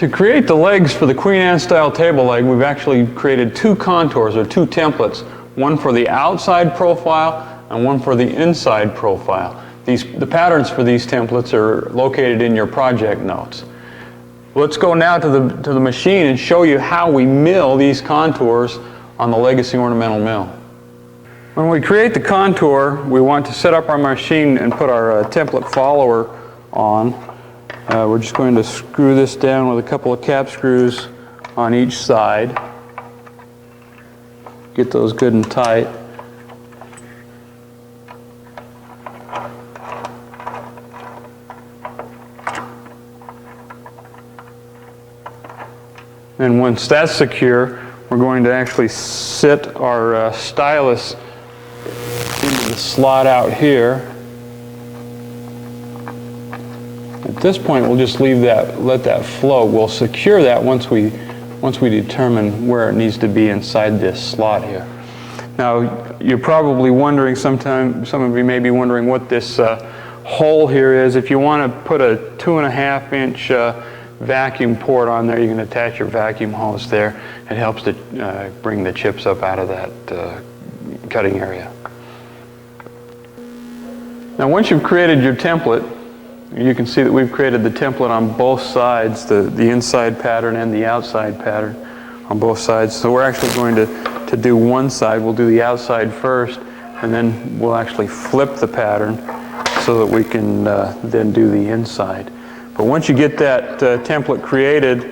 To create the legs for the Queen Anne style table leg, we've actually created two contours or two templates, one for the outside profile and one for the inside profile. The patterns for these templates are located in your project notes. Let's go now to the machine and show you how we mill these contours on the Legacy Ornamental Mill. When we create the contour, we want to set up our machine and put our template follower on. We're just going to screw this down with a couple of cap screws on each side. Get those good and tight. And once that's secure, we're going to actually sit our stylus into the slot out here. At this point, we'll just leave that, let that flow. We'll secure that once we determine where it needs to be inside this slot here. Now, you're probably wondering, some of you may be wondering what this hole here is. If you want to put a 2.5-inch vacuum port on there, you can attach your vacuum hose there. It helps to bring the chips up out of that cutting area. Now, once you've created your template, you can see that we've created the template on both sides, the inside pattern and the outside pattern on both sides. So we're actually going to do one side. We'll do the outside first, and then we'll actually flip the pattern so that we can then do the inside. But once you get that template created,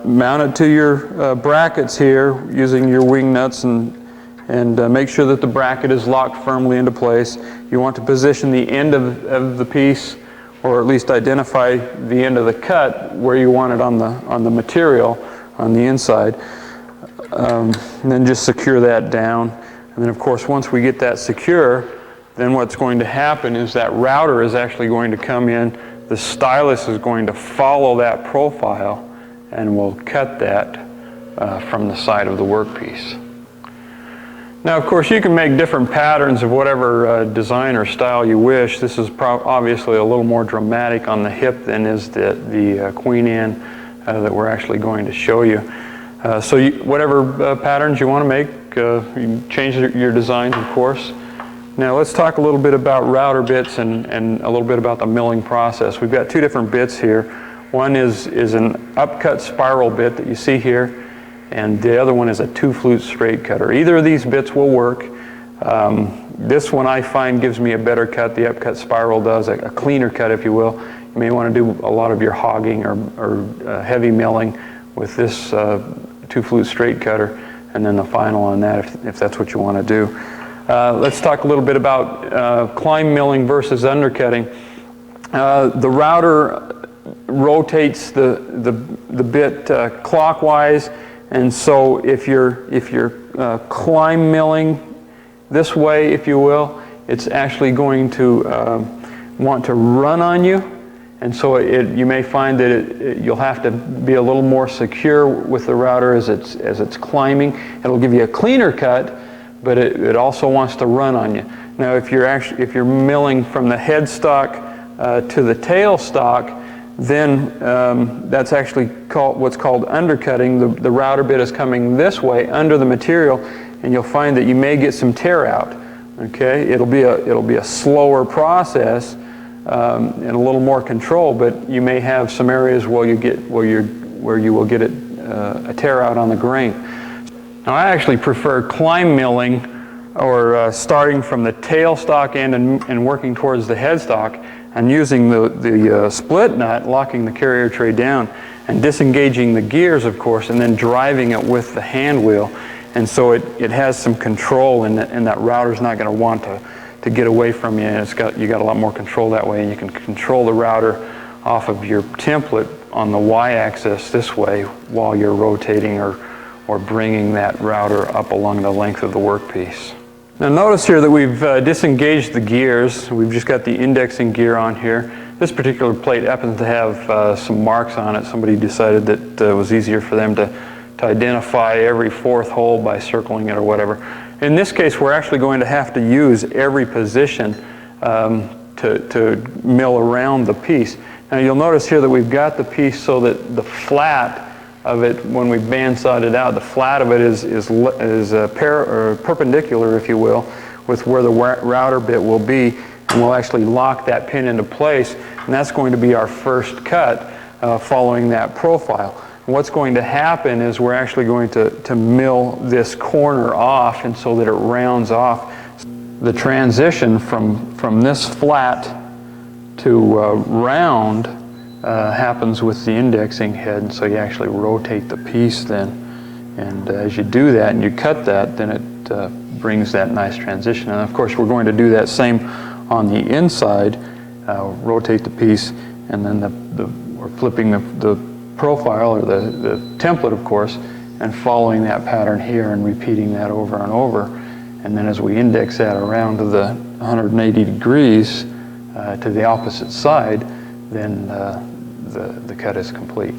mount it to your brackets here using your wing nuts and make sure that the bracket is locked firmly into place. You want to position the end of the piece, or at least identify the end of the cut where you want it on the material on the inside. And then just secure that down. And then of course once we get that secure, then what's going to happen is that router is actually going to come in. The stylus is going to follow that profile and will cut that from the side of the workpiece. Now, of course, you can make different patterns of whatever design or style you wish. This is obviously a little more dramatic on the hip than is the Queen Anne that we're actually going to show you. So whatever patterns you want to make, you can change your designs, of course. Now, let's talk a little bit about router bits and a little bit about the milling process. We've got two different bits here. One is an upcut spiral bit that you see here, and the other one is a 2-flute straight cutter. Either of these bits will work. This one I find gives me a better cut. The upcut spiral does a cleaner cut, if you will. You may want to do a lot of your hogging or heavy milling with this 2-flute straight cutter, and then the final on that if that's what you want to do. Let's talk a little bit about climb milling versus undercutting. The router rotates the bit clockwise. And so if you're climb milling this way, if you will, it's actually going to want to run on you. And so you may find that you'll have to be a little more secure with the router as it's climbing. It'll give you a cleaner cut, but it also wants to run on you. Now, if you're milling from the headstock to the tailstock, then that's actually what's called undercutting. The router bit is coming this way under the material, and you'll find that you may get some tear out. Okay, it'll be a slower process and a little more control, but you may have some areas where you will get a tear out on the grain. Now, I actually prefer climb milling, or starting from the tailstock end and working towards the headstock, and using the split nut, locking the carrier tray down, and disengaging the gears, of course, and then driving it with the hand wheel. And so it has some control, and that router's not going to want to get away from you. And you got a lot more control that way, and you can control the router off of your template on the y-axis this way while you're rotating or bringing that router up along the length of the workpiece. Now notice here that we've disengaged the gears. We've just got the indexing gear on here. This particular plate happens to have some marks on it. Somebody decided that it was easier for them to identify every fourth hole by circling it or whatever. In this case, we're actually going to have to use every position to mill around the piece. Now you'll notice here that we've got the piece so that the flat of it, when we bandsawed it out, the flat of it is perpendicular, if you will, with where the router bit will be, and we'll actually lock that pin into place, and that's going to be our first cut following that profile. And what's going to happen is we're actually going to mill this corner off, and so that it rounds off. The transition from this flat to round happens with the indexing head, and so you actually rotate the piece then. And as you do that and you cut that, then it brings that nice transition. And of course we're going to do that same on the inside, rotate the piece, and then we're flipping the profile, or the template of course, and following that pattern here and repeating that over and over. And then as we index that around to the 180 degrees to the opposite side, then the cut is complete.